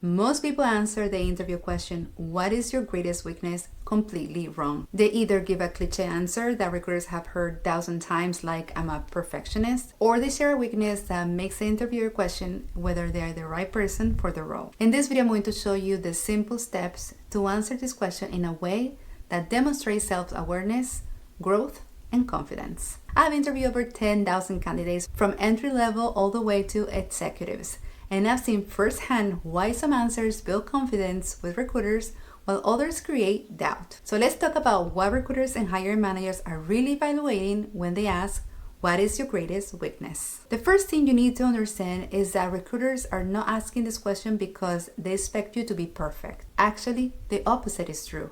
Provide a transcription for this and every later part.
Most people answer the interview question, "What is your greatest weakness?" completely wrong. They either give a cliche answer that recruiters have heard 1,000 times, like "I'm a perfectionist," or they share a weakness that makes the interviewer question whether they're the right person for the role. In this video, I'm going to show you the simple steps to answer this question in a way that demonstrates self-awareness, growth, and confidence. I've interviewed over 10,000 candidates from entry level all the way to executives. And I've seen firsthand why some answers build confidence with recruiters while others create doubt. So let's talk about what recruiters and hiring managers are really evaluating when they ask, "What is your greatest weakness?" The first thing you need to understand is that recruiters are not asking this question because they expect you to be perfect. Actually, the opposite is true.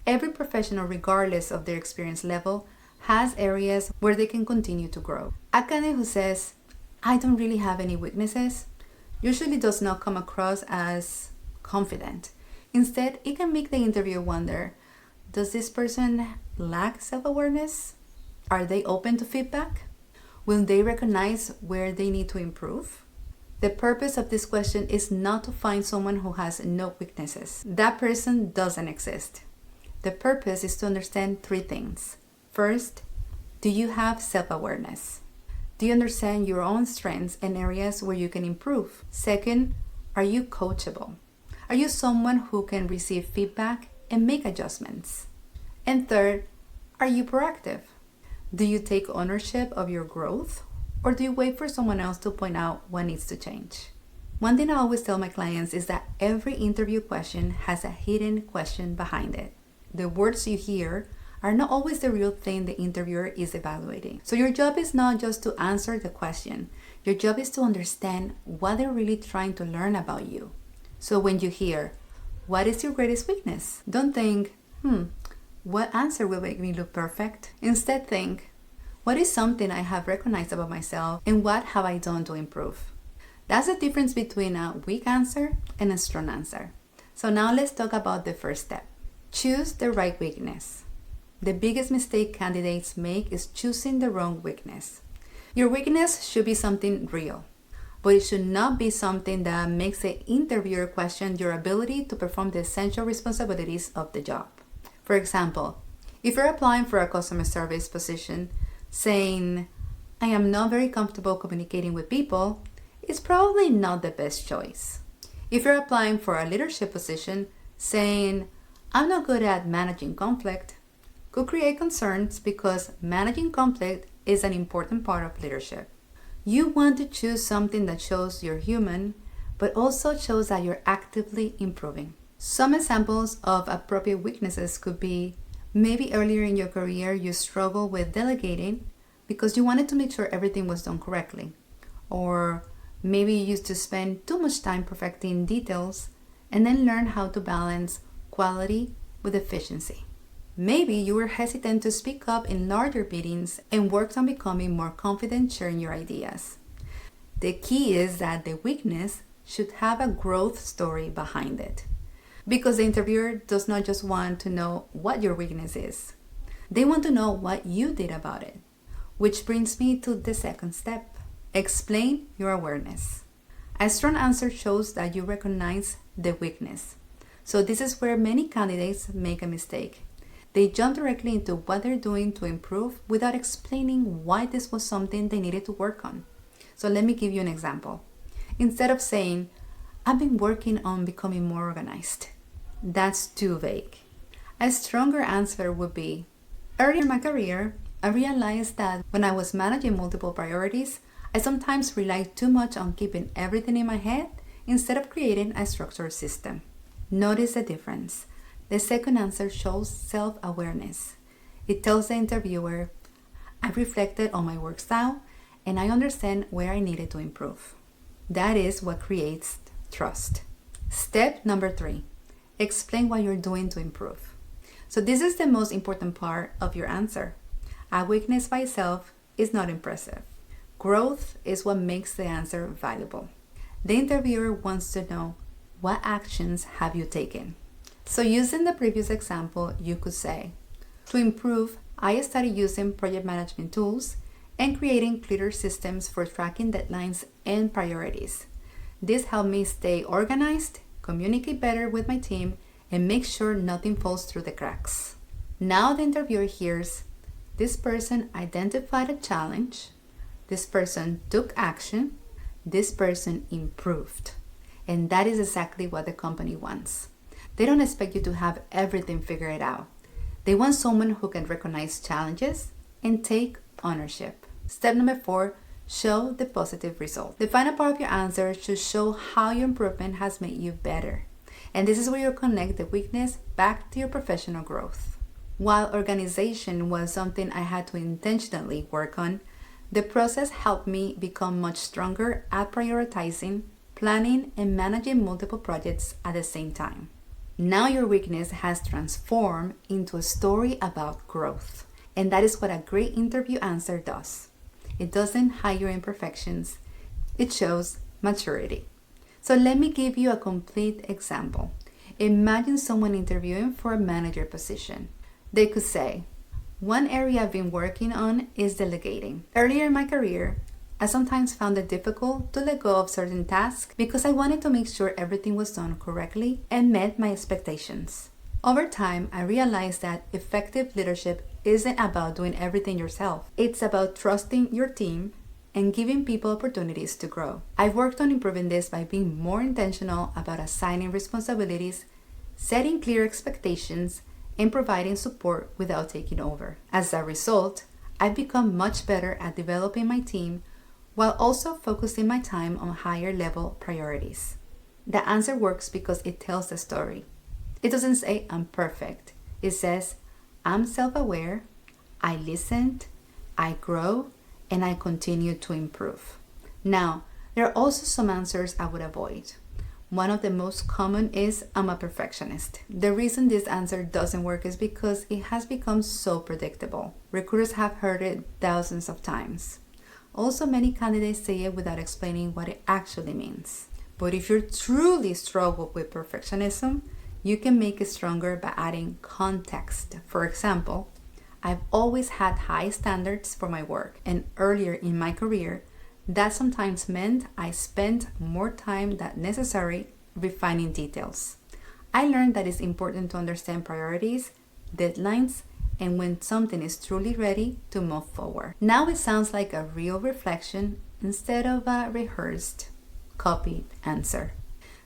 Every professional, regardless of their experience level, has areas where they can continue to grow. A candidate who says, "I don't really have any weaknesses," usually does not come across as confident. Instead, it can make the interviewer wonder, does this person lack self-awareness? Are they open to feedback? Will they recognize where they need to improve? The purpose of this question is not to find someone who has no weaknesses. That person doesn't exist. The purpose is to understand three things. First, do you have self-awareness? Do you understand your own strengths and areas where you can improve? Second, are you coachable? Are you someone who can receive feedback and make adjustments? And third, are you proactive? Do you take ownership of your growth, or do you wait for someone else to point out what needs to change? One thing I always tell my clients is that every interview question has a hidden question behind it. The words you hear are not always the real thing the interviewer is evaluating. So your job is not just to answer the question. Your job is to understand what they're really trying to learn about you. So when you hear, "What is your greatest weakness?" don't think, what answer will make me look perfect? Instead think, what is something I have recognized about myself and what have I done to improve? That's the difference between a weak answer and a strong answer. So now let's talk about the first step. Choose the right weakness. The biggest mistake candidates make is choosing the wrong weakness. Your weakness should be something real, but it should not be something that makes the interviewer question your ability to perform the essential responsibilities of the job. For example, if you're applying for a customer service position, saying, "I am not very comfortable communicating with people," is probably not the best choice. If you're applying for a leadership position, saying, "I'm not good at managing conflict," could create concerns because managing conflict is an important part of leadership. You want to choose something that shows you're human, but also shows that you're actively improving. Some examples of appropriate weaknesses could be, maybe earlier in your career you struggled with delegating because you wanted to make sure everything was done correctly. Or maybe you used to spend too much time perfecting details and then learn how to balance quality with efficiency. Maybe you were hesitant to speak up in larger meetings and worked on becoming more confident sharing your ideas. The key is that the weakness should have a growth story behind it, because the interviewer does not just want to know what your weakness is. They want to know what you did about it. Which brings me to the second step. Explain your awareness. A strong answer shows that you recognize the weakness. So this is where many candidates make a mistake. They jump directly into what they're doing to improve without explaining why this was something they needed to work on. So let me give you an example. Instead of saying, "I've been working on becoming more organized," that's too vague. A stronger answer would be, "Early in my career, I realized that when I was managing multiple priorities, I sometimes relied too much on keeping everything in my head instead of creating a structured system." Notice the difference. The second answer shows self-awareness. It tells the interviewer, "I reflected on my work style and I understand where I needed to improve." That is what creates trust. Step number 3, explain what you're doing to improve. So this is the most important part of your answer. A weakness by itself is not impressive. Growth is what makes the answer valuable. The interviewer wants to know, what actions have you taken? So using the previous example, you could say, "To improve, I started using project management tools and creating clearer systems for tracking deadlines and priorities. This helped me stay organized, communicate better with my team, and make sure nothing falls through the cracks. Now the interviewer hears, this person identified a challenge, this person took action, this person improved. And that is exactly what the company wants. They don't expect you to have everything figured out. They want someone who can recognize challenges and take ownership. Step number 4, show the positive result. The final part of your answer should show how your improvement has made you better. And this is where you connect the weakness back to your professional growth. While organization was something I had to intentionally work on, the process helped me become much stronger at prioritizing, planning, and managing multiple projects at the same time. Now your weakness has transformed into a story about growth. And that is what a great interview answer does. It doesn't hide your imperfections. It shows maturity. So let me give you a complete example. Imagine someone interviewing for a manager position. They could say, one area I've been working on is delegating. Earlier in my career, I sometimes found it difficult to let go of certain tasks because I wanted to make sure everything was done correctly and met my expectations. Over time, I realized that effective leadership isn't about doing everything yourself. It's about trusting your team and giving people opportunities to grow. I've worked on improving this by being more intentional about assigning responsibilities, setting clear expectations, and providing support without taking over. As a result, I've become much better at developing my team while also focusing my time on higher level priorities. The answer works because it tells the story. It doesn't say I'm perfect. It says I'm self-aware, I listened, I grow, and I continue to improve. Now, there are also some answers I would avoid. One of the most common is I'm a perfectionist. The reason this answer doesn't work is because it has become so predictable. Recruiters have heard it thousands of times. Also, many candidates say it without explaining what it actually means. But if you truly struggle with perfectionism, you can make it stronger by adding context. For example, I've always had high standards for my work, and earlier in my career, that sometimes meant I spent more time than necessary refining details. I learned that it's important to understand priorities, deadlines, and when something is truly ready to move forward. Now it sounds like a real reflection instead of a rehearsed, copied answer.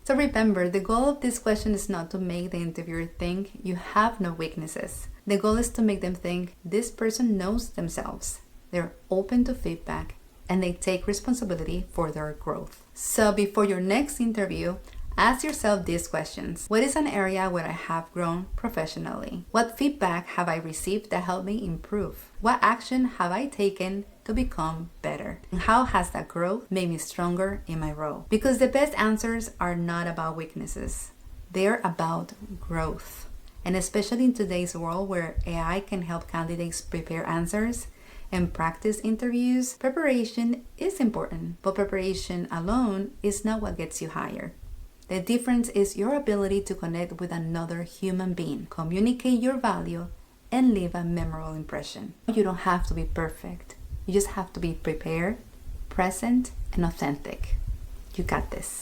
So remember, the goal of this question is not to make the interviewer think you have no weaknesses. The goal is to make them think this person knows themselves. They're open to feedback and they take responsibility for their growth. So before your next interview, ask yourself these questions. What is an area where I have grown professionally? What feedback have I received that helped me improve? What action have I taken to become better? And how has that growth made me stronger in my role? Because the best answers are not about weaknesses. They're about growth. And especially in today's world where AI can help candidates prepare answers and practice interviews, preparation is important, but preparation alone is not what gets you hired. The difference is your ability to connect with another human being, communicate your value, and leave a memorable impression. You don't have to be perfect. You just have to be prepared, present, and authentic. You got this.